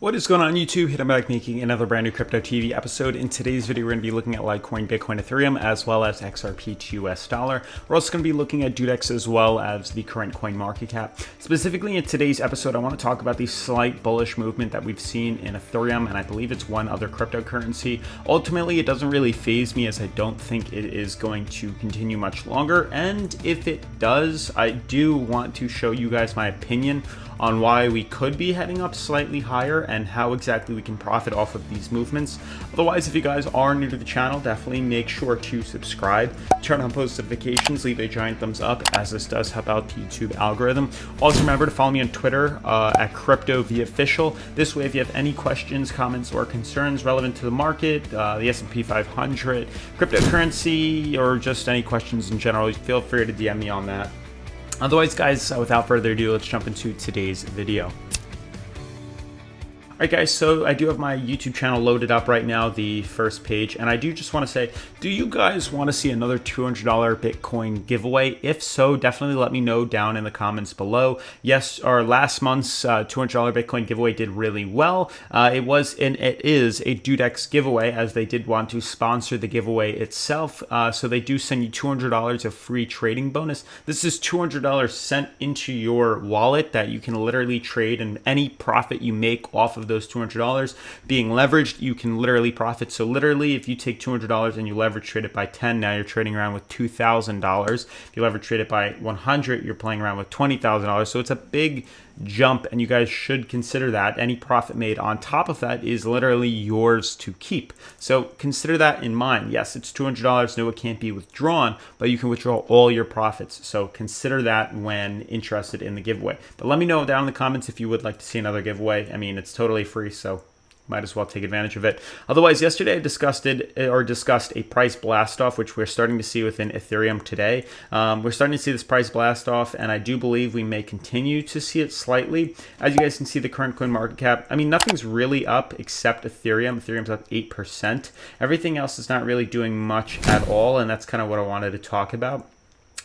What is going on YouTube? I'm back making another brand new Crypto TV episode. In today's video, we're going to be looking at Litecoin, Bitcoin, Ethereum, as well as XRP to US dollar. We're also going to be looking at DueDEX as well as the current coin market cap. Specifically in today's episode, I want to talk about the slight bullish movement that we've seen in Ethereum, and I believe it's one other cryptocurrency. Ultimately, it doesn't really faze me as I don't think it is going to continue much longer. And if it does, I do want to show you guys my opinion on why we could be heading up slightly higher and how exactly we can profit off of these movements. Otherwise, if you guys are new to the channel, definitely make sure to subscribe, turn on post notifications, leave a giant thumbs up as this does help out the YouTube algorithm. Also remember to follow me on Twitter at CryptoVOfficial. This way, if you have any questions, comments, or concerns relevant to the market, the S&P 500, cryptocurrency, or just any questions in general, feel free to DM me on that. Otherwise, guys, without further ado, let's jump into today's video. Alright guys, so I do have my YouTube channel loaded up right now, the first page, and I do just want to say, do you guys want to see another $200 Bitcoin giveaway? If so, definitely let me know down in the comments below. Yes, our last month's $200 Bitcoin giveaway did really well. It is a DueDEX giveaway, as they did want to sponsor the giveaway itself. So they do send you $200 of free trading bonus. This is $200 sent into your wallet that you can literally trade, and any profit you make off of those $200 being leveraged, you can literally profit. So literally, if you take $200 and you leverage trade it by 10, now you're trading around with $2,000. If you leverage trade it by 100, you're playing around with $20,000. So it's a big jump, and you guys should consider that. Any profit made on top of that is literally yours to keep. So consider that in mind. Yes, it's $200. No, it can't be withdrawn, but you can withdraw all your profits. So consider that when interested in the giveaway. But let me know down in the comments if you would like to see another giveaway. I mean, it's totally free, so might as well take advantage of it. Otherwise, yesterday I discussed a price blast off, which we're starting to see within Ethereum today. We're starting to see this price blast off, and I do believe we may continue to see it slightly. As you guys can see, the current coin market cap, I mean, nothing's really up except Ethereum. Ethereum's up 8%. Everything else is not really doing much at all, and that's kind of what I wanted to talk about.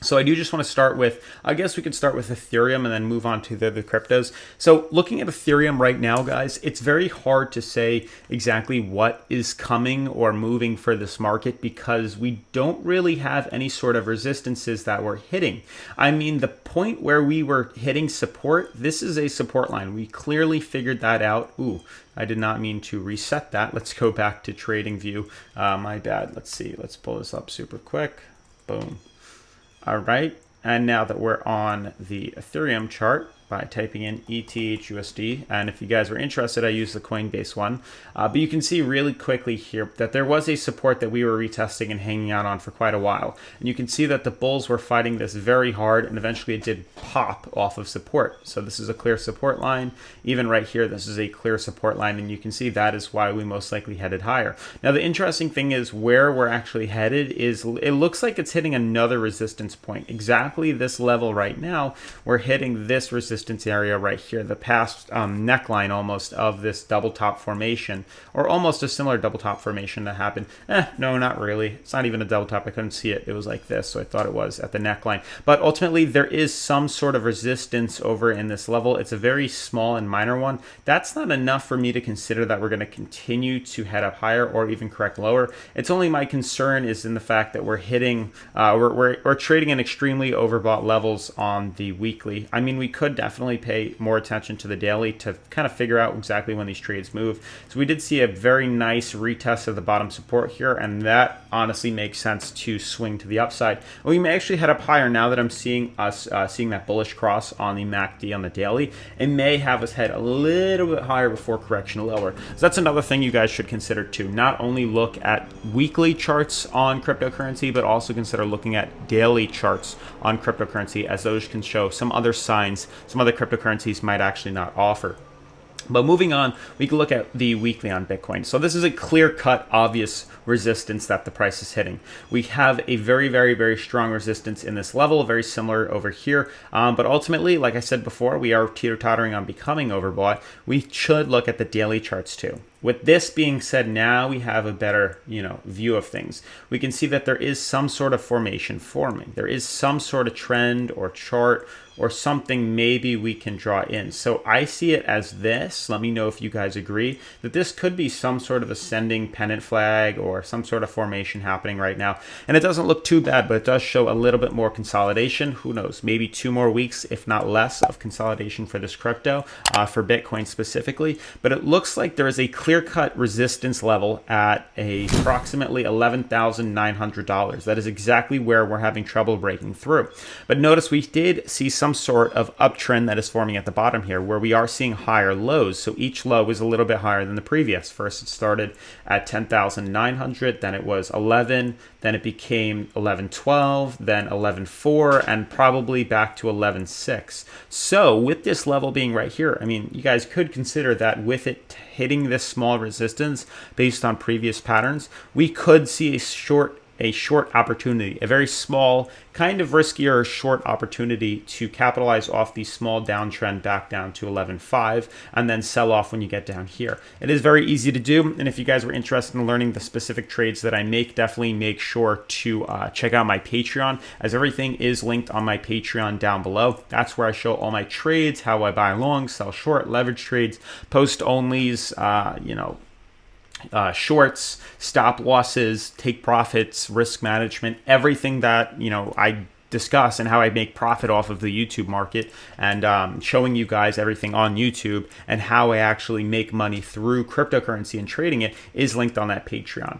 So I do just want to start with, I guess we could start with Ethereum and then move on to the other cryptos. So looking at Ethereum right now, guys, it's very hard to say exactly what is coming or moving for this market because we don't really have any sort of resistances that we're hitting. I mean, the point where we were hitting support, this is a support line. We clearly figured that out. Ooh, I did not mean to reset that. Let's go back to trading view. My bad. Let's see. Let's pull this up super quick. Boom. All right, and now that we're on the Ethereum chart by typing in ETHUSD, and if you guys were interested, I use the Coinbase one, but you can see really quickly here that there was a support that we were retesting and hanging out on for quite a while, and you can see that the bulls were fighting this very hard, and eventually it did pop off of support. So this is a clear support line. Even right here, this is a clear support line, and you can see that is why we most likely headed higher. Now the interesting thing is where we're actually headed is it looks like it's hitting another resistance point. Exactly this level right now, we're hitting this resistance area right here, the past neckline almost of this double top formation, or almost a similar double top formation that happened. No, not really. It's not even a double top. I couldn't see it. It was like this, so I thought it was at the neckline. But ultimately, there is some sort of resistance over in this level. It's a very small and minor one. That's not enough for me to consider that we're going to continue to head up higher or even correct lower. It's only my concern is in the fact that we're hitting, we're trading in extremely overbought levels on the weekly. I mean, we could definitely pay more attention to the daily to kind of figure out exactly when these trades move. So we did see a very nice retest of the bottom support here, and that honestly makes sense to swing to the upside. And we may actually head up higher now that I'm seeing us seeing that bullish cross on the MACD on the daily. It may have us head a little bit higher before correction lower. So that's another thing you guys should consider too. Not only look at weekly charts on cryptocurrency, but also consider looking at daily charts on cryptocurrency, as those can show some other signs, some other cryptocurrencies might actually not offer. But moving on, we can look at the weekly on Bitcoin. So this is a clear-cut, obvious resistance that the price is hitting. We have a very, very, very strong resistance in this level, very similar over here. But ultimately, like I said before, we are teeter-tottering on becoming overbought. We should look at the daily charts too. With this being said, now we have a better, view of things. We can see that there is some sort of formation forming. There is some sort of trend or chart or something maybe we can draw in. So I see it as this. Let me know if you guys agree that this could be some sort of ascending pennant flag or some sort of formation happening right now. And it doesn't look too bad, but it does show a little bit more consolidation. Who knows, maybe 2 more weeks, if not less, of consolidation for this crypto, for Bitcoin specifically. But it looks like there is a clear-cut resistance level at approximately $11,900. That is exactly where we're having trouble breaking through. But notice we did see some sort of uptrend that is forming at the bottom here, where we are seeing higher lows. So each low is a little bit higher than the previous. First, it started at 10,900, then it was 11, then it became 11.12, then 11.4, and probably back to 11.6. So with this level being right here, I mean, you guys could consider that with it hitting this small resistance based on previous patterns, we could see a short opportunity, a very small, kind of riskier short opportunity to capitalize off the small downtrend back down to 11.5 and then sell off when you get down here. It is very easy to do, and if you guys were interested in learning the specific trades that I make, definitely make sure to check out my Patreon, as everything is linked on my Patreon down below. That's where I show all my trades, how I buy long, sell short, leverage trades, post onlys, shorts, stop losses, take profits, risk management, everything that I discuss and how I make profit off of the YouTube market, and showing you guys everything on YouTube and how I actually make money through cryptocurrency and trading it is linked on that Patreon.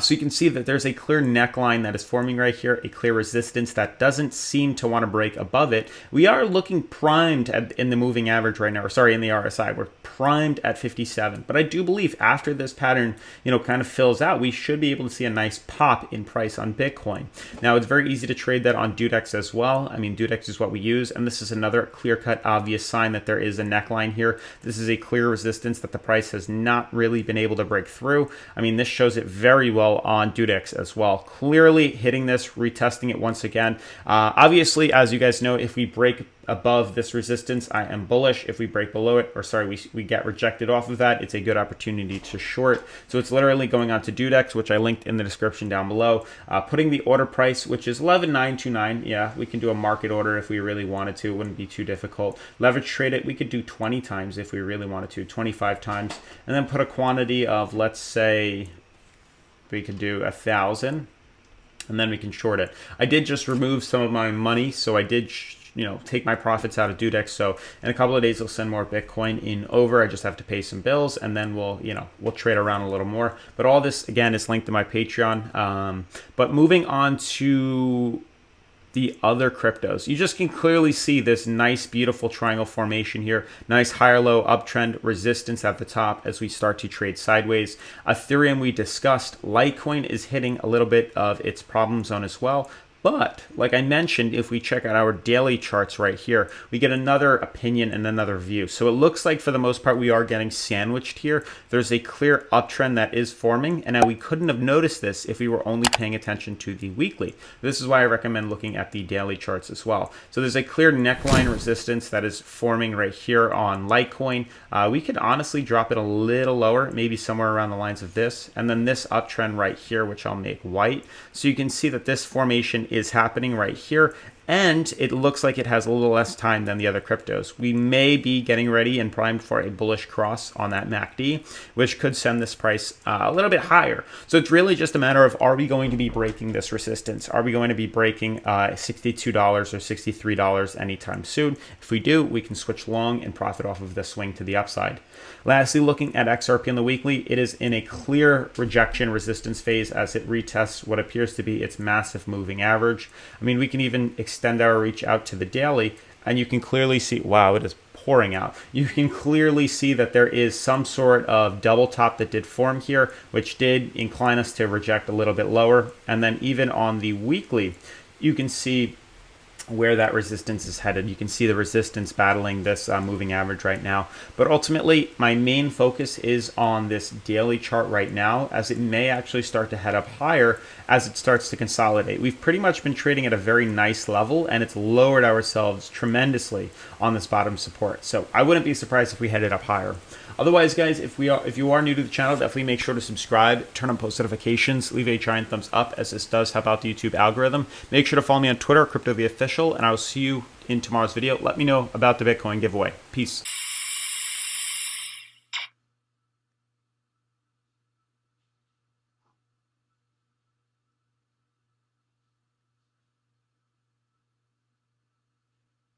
So you can see that there's a clear neckline that is forming right here, a clear resistance that doesn't seem to want to break above it. We are looking primed in the moving average right now, or sorry, in the RSI. We're primed at 57. But I do believe after this pattern, kind of fills out, we should be able to see a nice pop in price on Bitcoin. Now, it's very easy to trade that on DueDEX as well. I mean, DueDEX is what we use, and this is another clear-cut, obvious sign that there is a neckline here. This is a clear resistance that the price has not really been able to break through. I mean, this shows it very well on DueDEX as well. Clearly hitting this, retesting it once again. Obviously, as you guys know, if we break above this resistance, I am bullish. If we break below it, or sorry, we get rejected off of that, it's a good opportunity to short. So it's literally going on to DueDEX, which I linked in the description down below, putting the order price, which is 11,929. Yeah, we can do a market order if we really wanted to. It wouldn't be too difficult. Leverage trade it, we could do 20 times if we really wanted to, 25 times, and then put a quantity of, let's say, we could do 1,000, and then we can short it. I did just remove some of my money, so I did take my profits out of DueDEX. So in a couple of days, they'll send more Bitcoin in over. I just have to pay some bills, and then we'll trade around a little more. But all this, again, is linked to my Patreon. But moving on to the other cryptos, you just can clearly see this nice, beautiful triangle formation here. Nice higher low uptrend, resistance at the top as we start to trade sideways. Ethereum, we discussed. Litecoin is hitting a little bit of its problem zone as well. But like I mentioned, if we check out our daily charts right here, we get another opinion and another view. So it looks like for the most part, we are getting sandwiched here. There's a clear uptrend that is forming, and now we couldn't have noticed this if we were only paying attention to the weekly. This is why I recommend looking at the daily charts as well. So there's a clear neckline resistance that is forming right here on Litecoin. We could honestly drop it a little lower, maybe somewhere around the lines of this, and then this uptrend right here, which I'll make white. So you can see that this formation is happening right here, and it looks like it has a little less time than the other cryptos. We may be getting ready and primed for a bullish cross on that MACD, which could send this price a little bit higher. So it's really just a matter of, are we going to be breaking this resistance? Are we going to be breaking $62 or $63 anytime soon? If we do, we can switch long and profit off of the swing to the upside. Lastly, looking at XRP on the weekly, it is in a clear rejection resistance phase as it retests what appears to be its massive moving average. I mean, we can even extend our reach out to the daily, and you can clearly see, wow, it is pouring out. You can clearly see that there is some sort of double top that did form here, which did incline us to reject a little bit lower. And then even on the weekly, you can see where that resistance is headed. You can see the resistance battling this moving average right now. But ultimately, my main focus is on this daily chart right now, as it may actually start to head up higher as it starts to consolidate. We've pretty much been trading at a very nice level, and it's lowered ourselves tremendously on this bottom support. So I wouldn't be surprised if we headed up higher. Otherwise, guys, if you are new to the channel, definitely make sure to subscribe, turn on post notifications, leave a giant thumbs up, as this does help out the YouTube algorithm. Make sure to follow me on Twitter, CryptoTheOfficial, and I will see you in tomorrow's video. Let me know about the Bitcoin giveaway. Peace.